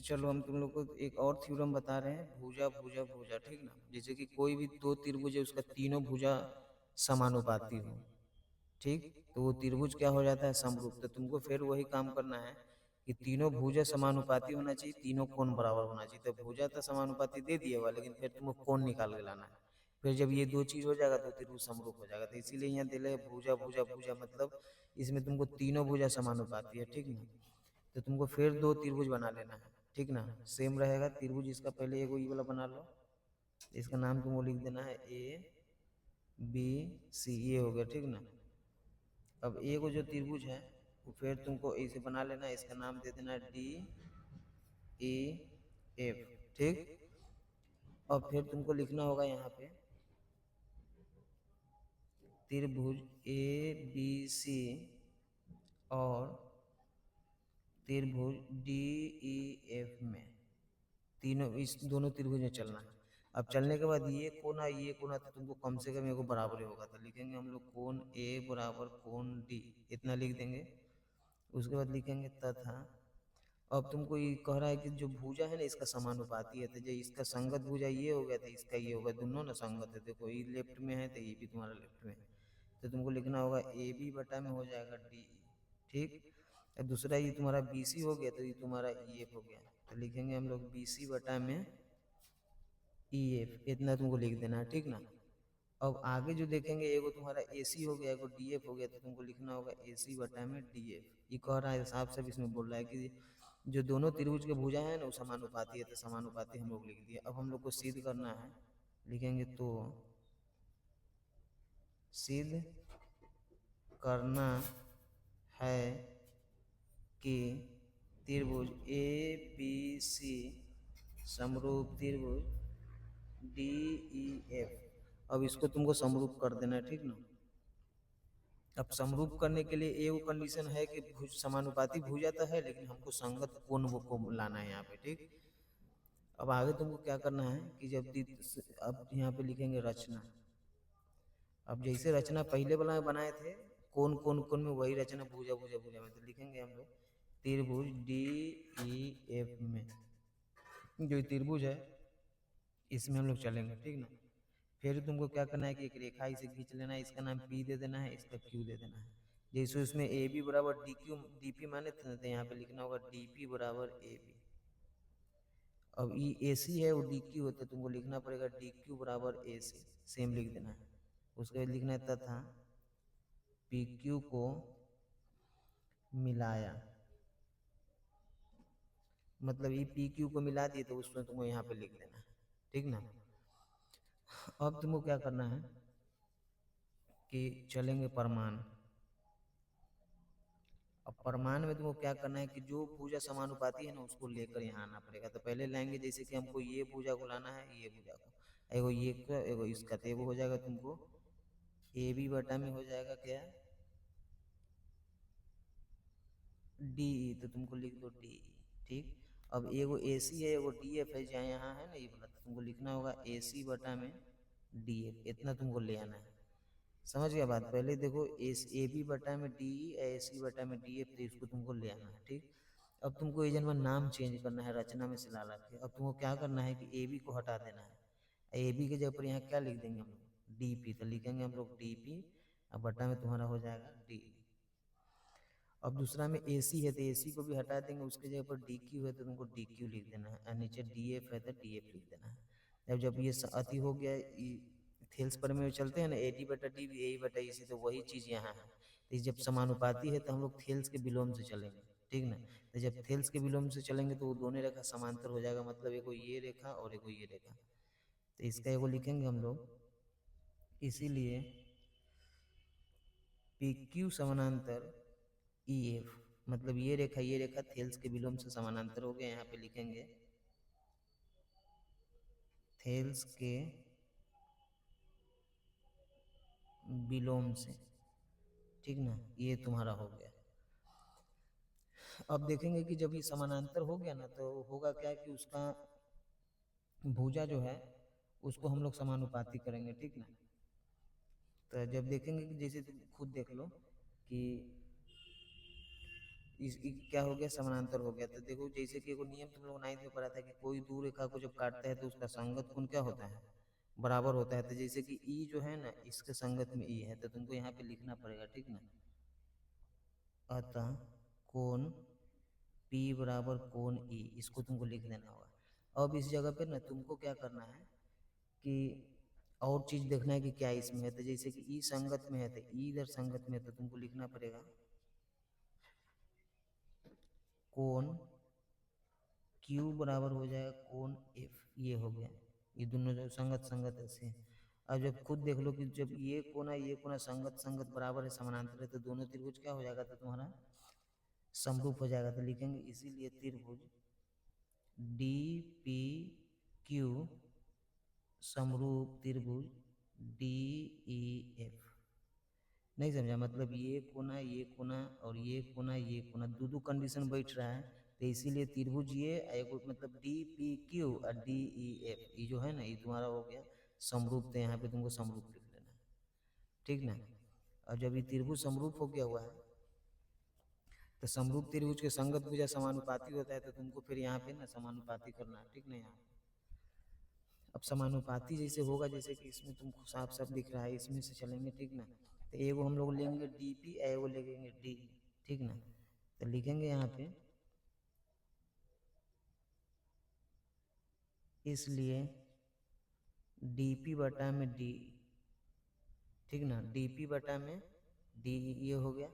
चलो हम तुम लोग को एक और थ्योरम बता रहे हैं, भुजा भुजा भुजा, ठीक ना। जैसे कि कोई भी दो त्रिभुज है, उसका तीनों भुजा समानुपाती हो, ठीक, तो वो त्रिभुज क्या हो जाता है, समरूप। तो तुमको फिर वही काम करना है कि तीनों भुजा समानुपाती होना चाहिए, तीनों कोण बराबर होना चाहिए। तो भुजा तो समानुपाती दे दिया हुआ, लेकिन फिर तुमको कोण निकाल के लाना है। फिर जब ये दो चीज हो जाएगा तो त्रिभुज समरूप हो जाएगा। तो इसीलिए यहाँ दिले भुजा भुजा भुजा, मतलब इसमें तुमको तीनों भुजा समानुपाती है, ठीक ना। तो तुमको फिर दो त्रिभुज बना लेना है, ठीक ना। सेम रहेगा त्रिभुज, इसका पहले एगो ये वाला बना लो, इसका नाम तुमको लिख देना है ए बी सी, ये हो गया, ठीक ना। अब एगो जो त्रिभुज है वो फिर तुमको ऐसे बना लेना है, इसका नाम दे देना है डी ई एफ, ठीक। और फिर तुमको लिखना होगा यहाँ पे त्रिभुज ए बी सी और त्रिभुज डी ई एफ में, तीनों इस दोनों त्रिभुज में चलना है। अब चलने के बाद ये कोना तो तुमको कम से कम एगो बराबर ही होगा। तो लिखेंगे हम लोग कोण ए बराबर कोण डी, इतना लिख देंगे। उसके बाद लिखेंगे तथा, अब तुमको ये कह रहा है कि जो भुजा है ना इसका समानुपाती है, तो जो इसका संगत भुजा ये हो गया तो इसका ये होगा, दोनों ना संगत है। देखो ये लेफ्ट में है तो ये भी तुम्हारा लेफ्ट में है, तो तुमको लिखना होगा ए बी बटा में हो जाएगा डी ई, ठीक। और दूसरा ये तुम्हारा बी सी हो गया तो ये तुम्हारा ई एफ हो गया। तो लिखेंगे हम लोग बी सी बटा में ई एफ, इतना तुमको लिख देना है, ठीक ना। अब आगे जो देखेंगे एगो तुम्हारा ए सी हो गया, एगो डी एफ हो गया, तो तुमको लिखना होगा ए सी बटा में डी एफ। ये कह रहा है साफ साफ इसमें बोल रहा है कि जो दोनों त्रिभुज के भुजा है ना वो समानुपाती है, तो समानुपाती हम लोग लिख दिए। अब हम लोग को सिद्ध करना है, लिखेंगे तो सिद्ध करना है कि त्रिभुज ए बी सी समरूप त्रिभुज डी ई एफ। अब इसको तुमको समरूप कर देना है, ठीक ना। अब समरूप करने के लिए एगो कंडीशन है कि भुज समानुपाती भुजा तो है, लेकिन हमको संगत कोण वो को लाना है यहाँ पे, ठीक। अब आगे तुमको क्या करना है कि अब यहाँ पे लिखेंगे रचना। अब जैसे रचना पहले वाला में बनाए थे, कौन कौन कौन में, वही रचना भुजा भुजा भुजा में। तो लिखेंगे हम लोग त्रिभुज डी ई एफ में, जो त्रिभुज है इसमें हम लोग चलेंगे, ठीक ना। फिर तुमको क्या करना है कि एक रेखा इसे खींच लेना है, इसका नाम पी दे देना है, इसका क्यू दे देना है। जैसे उसमें ए बी बराबर डी क्यू डी पी माने थे ना, तो यहाँ पे लिखना होगा डी पी बराबर ए बी। अब ये ए सी है वो डी क्यू होता है, तुमको लिखना पड़ेगा डी क्यू बराबर ए सी, सेम लिख देना है। उसके बाद लिखना है तथा पी क्यू को मिलाया, मतलब ये पी क्यू को मिला दिए तो उसमें तुमको यहाँ पे लिख देना है, ठीक ना। अब तुमको क्या करना है कि चलेंगे परमान। अब परमान में तुमको क्या करना है कि जो भुजा समानुपाती है ना उसको लेकर यहाँ आना पड़ेगा। तो पहले लाएंगे, जैसे कि हमको ये भुजा को लाना है, ये भुजा को, एगो ये का एगो इसका, तो एगो हो जाएगा तुमको ए बी बटा में हो जाएगा क्या डी ई, तो तुमको लिख दो डी ई, ठीक। अब एगो ए सी है एगो डी एफ है, जहाँ यहाँ है ना ये बोला, तो तुमको लिखना होगा ए सी बटा में डी एफ, इतना तुमको ले आना है। समझ गया बात। पहले देखो ए बी बटा में डी ई, ए सी बटा में डी एफ, तो इसको तुमको ले आना है, ठीक। अब तुमको ये जन्म नाम चेंज करना है, रचना में से ला ला के। अब तुमको क्या करना है कि ए बी को हटा देना है, ए बी के जगह पर यहाँ क्या लिख देंगे हम लोग डी पी, तो लिखेंगे हम लोग डी पी, अब बटा में तुम्हारा हो जाएगा डी। अब दूसरा में ए सी है तो ए सी को भी हटा देंगे, उसके जगह पर डी क्यू है तो तुमको डी क्यू लिख देना है, और नीचे डी एफ है तो डी एफ लिख देना है। जब ये अति हो गया, थेल्स पर में चलते हैं ना, ए डी बटा डी ए बटा ई सी, तो वही चीज़ यहाँ है। तो जब समानुपाती है तो हम लोग थेल्स के विलोम से चलेंगे, ठीक ना। तो जब थेल्स के विलोम से चलेंगे तो वो दोनों रेखा समांतर हो जाएगा, मतलब एगो ये रेखा और एगो ये रेखा। तो इसका एगो लिखेंगे हम लोग, इसीलिए पी क्यू समानांतर ई एफ, मतलब ये रेखा थेल्स के विलोम से समानांतर हो गया। यहाँ पे लिखेंगे थेल्स के विलोम से, ठीक ना, ये तुम्हारा हो गया। अब देखेंगे कि जब ये समानांतर हो गया ना तो होगा क्या कि उसका भुजा जो है उसको हम लोग समानुपाती करेंगे, ठीक ना। तो जब देखेंगे कि जैसे तुम खुद देख लो कि क्या हो गया, समानांतर हो गया। तो देखो जैसे कि एगो नियम तुम लोग 9th में पढ़ा था कि कोई दूर रेखा को जब काटता है तो उसका संगत कोण क्या होता है, बराबर होता है। तो जैसे कि ई जो है ना, इसके संगत में ई है, तो तुमको यहाँ पे लिखना पड़ेगा, ठीक ना। अतः कोण P बराबर कोण ई, इसको तुमको लिख देना होगा। अब इस जगह पे ना तुमको क्या करना है कि और चीज देखना है कि क्या इसमें है। तो जैसे कि ई संगत में है तो ई इधर संगत में है, तो तुमको लिखना पड़ेगा कोण Q बराबर हो जाएगा कोण F। ये हो गया, ये दोनों जो संगत संगत ऐसे हैं। अब जब खुद देख लो कि जब ये कोना संगत संगत बराबर है, समानांतर है, तो दोनों त्रिभुज क्या हो जाएगा, तो तुम्हारा समरूप हो जाएगा। तो लिखेंगे इसीलिए त्रिभुज डी पी क्यू समरूप त्रिभुज डी ई एफ। नहीं समझा, मतलब ये कोना और ये कोना दो कंडीशन बैठ रहा है, तो इसीलिए त्रिभुज ये एगो मतलब डी पी क्यू और डी ई एफ, ये जो है ना ये तुम्हारा हो गया समरूप। तो यहाँ पे तुमको समरूप लिख लेना है, ठीक ना। और जब ये त्रिभुज समरूप हो गया हुआ है, तो समरूप त्रिभुज के संगत भुजा समानुपाती होता है, तो तुमको फिर यहाँ पे ना समानुपाती करना है, ठीक ना। यहाँ अब समानुपाती जैसे होगा, जैसे कि इसमें तुमको साफ साफ दिख रहा है, इसमें से चलेंगे, ठीक ना। तो एगो हम लोग लेंगे डीपी, एगो लेंगे डी, ठीक ना। तो लिखेंगे यहाँ पे इसलिए डीपी बटा में डी, ठीक ना, डीपी बटा में डी, ये हो गया।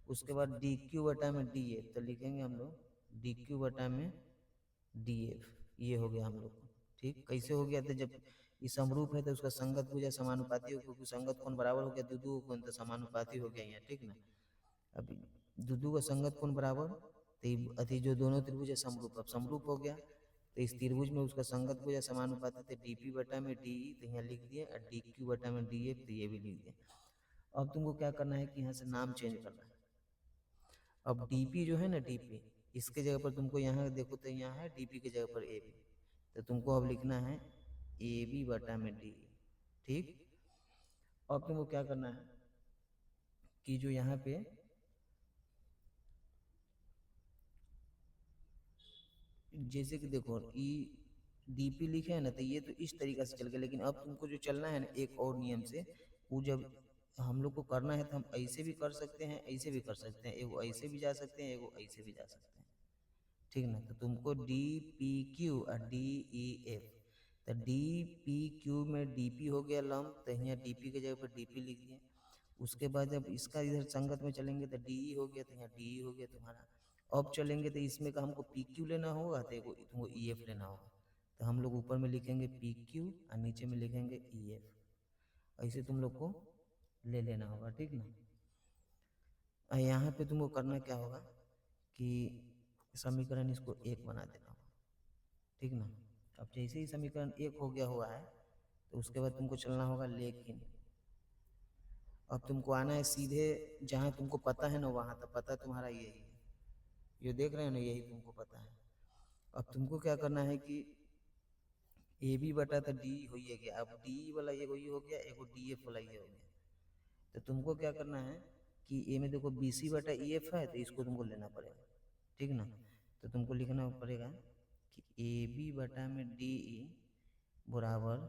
उसके बाद डी क्यू बटा में डी एफ, तो लिखेंगे हम लोग डी क्यू बटा में डी एफ, ये हो गया हम लोग को। ठीक, कैसे हो गया, तो जब ये समरूप है तो उसका संगत भुजा समानुपाती हो, क्योंकि संगत कोण बराबर हो गया, दो कोण तो समानुपाती हो गया यहाँ, ठीक ना। अभी दो का संगत कोण बराबर, तो अति जो दोनों त्रिभुज है समरूप, अब समरूप हो गया, तो इस त्रिभुज में उसका संगत भुजा समानुपाती, तो डीपी बटा में डी, तो यहाँ लिख दिए, और डी क्यू बटा में डी एफ, तो ये भी लिख दिए। अब तुमको क्या करना है कि यहाँ से नाम चेंज करना है। अब डीपी जो है ना, डीपी इसके जगह पर तुमको यहाँ देखो तो यहाँ है डीपी की जगह पर ए बी, तो तुमको अब लिखना है ए बी बटा में डी, ठीक। अब तुमको क्या करना है कि जो यहाँ पे जैसे कि देखो ई डीपी लिखे है ना, तो ये तो इस तरीका से चल गया, लेकिन अब तुमको जो चलना है ना एक और नियम से, वो जब हम लोग को करना है तो हम ऐसे भी कर सकते हैं, ऐसे भी कर सकते हैं, एगो ऐसे भी जा सकते हैं, एगो ऐसे भी जा सकते हैं, ठीक ना। तो तुमको डी पी क्यू और डी ई एफ, तो डी पी क्यू में डी पी हो गया लंब, तो यहाँ डी पी की जगह पर डी पी लिख दिए। उसके बाद जब इसका इधर संगत में चलेंगे तो डी ई हो गया, तो यहाँ डी ई हो गया तुम्हारा। अब चलेंगे तो इसमें का हमको पी क्यू लेना होगा, तो तुमको ई एफ लेना होगा। तो हम लोग ऊपर में लिखेंगे पी क्यू और नीचे में लिखेंगे ई एफ, ऐसे तुम लोग को ले लेना होगा, ठीक ना। और यहाँ पे तुमको करना क्या होगा कि समीकरण इसको एक बना देना होगा, ठीक ना। अब जैसे ही समीकरण एक हो गया हुआ है, तो उसके बाद तुमको चलना होगा, लेकिन अब तुमको आना है सीधे जहाँ तुमको पता है ना वहाँ, तो पता तुम्हारा यही है, ये देख रहे हो ना, यही तुमको पता है। अब तुमको क्या करना है कि ए बी बटा तो डी हो ही गया, अब डी वाला ये हो गया, एगो डी एफ वाला ये हो गया। तो तुमको क्या करना है कि ए में देखो बी सी बटा ई एफ है, तो इसको तुमको लेना पड़ेगा, ठीक ना। तो तुमको लिखना पड़ेगा कि ए बी बटा में डी ई बराबर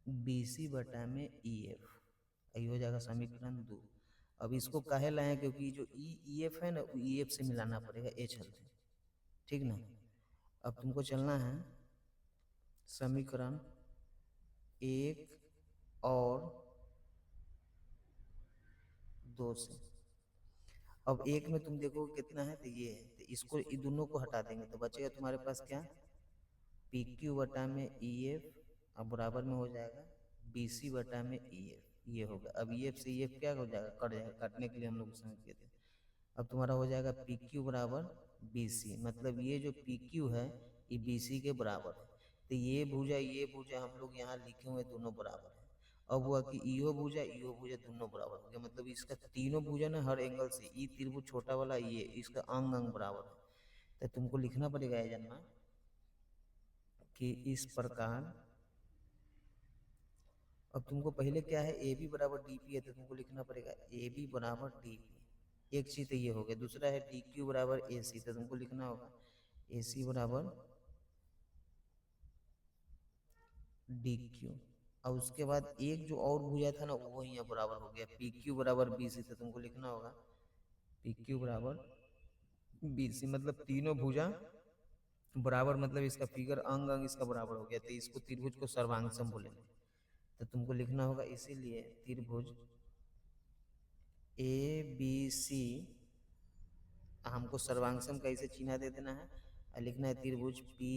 बी सी बटा में ई एफ, ये हो जाएगा समीकरण 2। अब इसको काहे लाए, क्योंकि जो ई एफ है ना, वो ई एफ से मिलाना पड़ेगा ए चलते, ठीक ना। अब तुमको चलना है समीकरण 1 और 2 से। अब एक में तुम देखो कितना है, तो ये है, तो इसको ये दोनों को हटा देंगे, तो बचेगा तुम्हारे पास क्या, पी क्यू बटा में ई एफ, अब बराबर में हो जाएगा बी सी बटा में ई एफ, ये होगा। अब ई एफ से ई एफ क्या हो जाएगा, कट जाएगा, काटने के लिए हम लोग समझ गए थे। अब तुम्हारा हो जाएगा पी क्यू बराबर बी सी, मतलब ये जो पी क्यू है ये बी सी के बराबर है। तो ये भुजा हम लोग यहाँ लिखे हुए दोनों बराबर है। अब हुआ कि इहो भुजा दोनों बराबर हो गया, मतलब इसका तीनों भुजा ना हर एंगल से, ये त्रिभुज छोटा वाला ये इसका अंग अंग बराबर है। तो तुमको लिखना पड़ेगा ये जानना कि इस प्रकार, अब तुमको पहले क्या है ए बी बराबर डी पी है, तो तुमको लिखना पड़ेगा ए बी बराबर डी पी, एक चीज तो ये हो गया। दूसरा है डी क्यू बराबर ए सी, तो तुमको लिखना होगा ए सी बराबर डी क्यू। और उसके बाद एक जो और भुजा था ना वो यहाँ बराबर हो गया पी क्यू बराबर बी सी, तो तुमको लिखना होगा पी क्यू बराबर बी सी। मतलब तीनों भुजा बराबर, मतलब इसका फिगर अंग अंग इसका बराबर हो गया, तो इसको त्रिभुज को सर्वांगसम बोलेंगे। तो तुमको लिखना होगा इसीलिए त्रिभुज ए बी सी हमको सर्वांगसम कैसे चिन्ह दे देना है, और लिखना है त्रिभुज P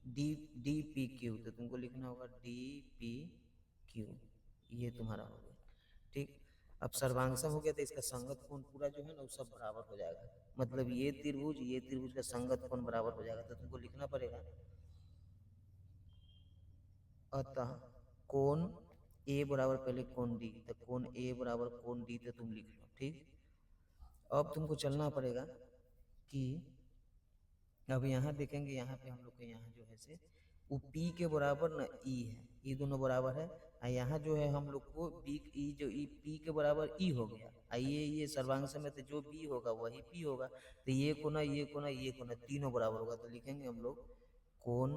D D P Q, तो तुमको लिखना होगा डी पी क्यू। ये तुम्हारा हो गया। ठीक, अब सर्वांगसम हो गया तो इसका संगत कोण पूरा जो है ना वो सब बराबर हो जाएगा। मतलब ये त्रिभुज का संगत कोण बराबर हो जाएगा, तो तुमको लिखना पड़ेगा अतः कोण ए बराबर पहले कोण डी, तो कोण ए बराबर कोण डी, तो तुम लिख लो। ठीक, अब तुमको चलना पड़ेगा कि अब यहाँ देखेंगे, यहाँ पे हम लोग के यहाँ जो है से वो P के बराबर ना E है, ये दोनों बराबर है। और यहाँ जो है हम लोग को B E जो E P के बराबर E हो गया, ये सर्वांगसम में तो जो B होगा वही P होगा, तो ये कोना ये कोना ये कोना तीनों बराबर होगा, तो लिखेंगे हम लोग कोण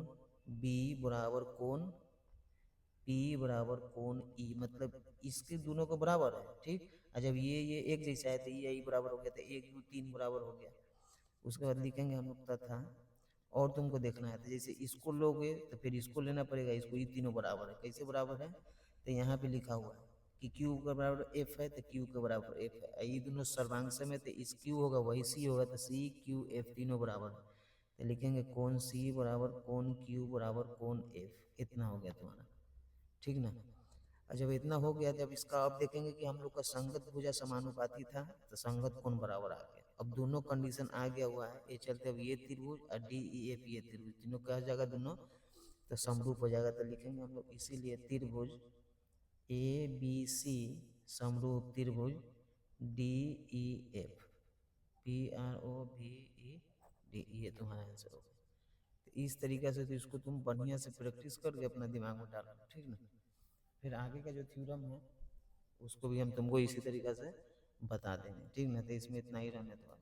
B बराबर कोण P बराबर कोण E, मतलब इसके दोनों को बराबर है। ठीक, और जब ये एक जैसा है तो ये बराबर हो गया, तो एक दो तीन बराबर हो गया। उसके बाद लिखेंगे हम लोग तथा, और तुमको देखना है तो जैसे इसको लोगे तो फिर इसको लेना पड़ेगा, इसको, ये तीनों बराबर है। कैसे बराबर है, तो यहाँ पे लिखा हुआ है कि Q के बराबर F है तो Q के बराबर F है, ये दोनों सर्वांगसम है तो इस Q होगा वही C होगा, तो C Q F तीनों बराबर है, तो लिखेंगे कोण C बराबर कोण Q बराबर कोण F। इतना हो गया तुम्हारा। ठीक ना, और जब इतना हो गया जब इसका अब देखेंगे कि हम लोग का संगत भुजा समानुपाती था, तो संगत कोण बराबर आ गया। अब दोनों कंडीशन आ गया हुआ है, ये चलते अब ये त्रिभुज और डी ई एफ ये त्रिभुज तीनों क्या हो जाएगा, दोनों तो समरूप हो जाएगा। तो लिखेंगे हम लोग इसीलिए त्रिभुज ए बी सी समरूप त्रिभुज D E F, P R O V E D, ये तुम्हारा आंसर होगा। तो इस तरीके से तो इसको तुम बढ़िया से प्रैक्टिस करके अपना दिमाग में डालो। ठीक ना, फिर आगे का जो थ्योरम है उसको भी हम तुमको इसी तरीके से बता देंगे। ठीक ना, तो इसमें इतना ही रहने दो।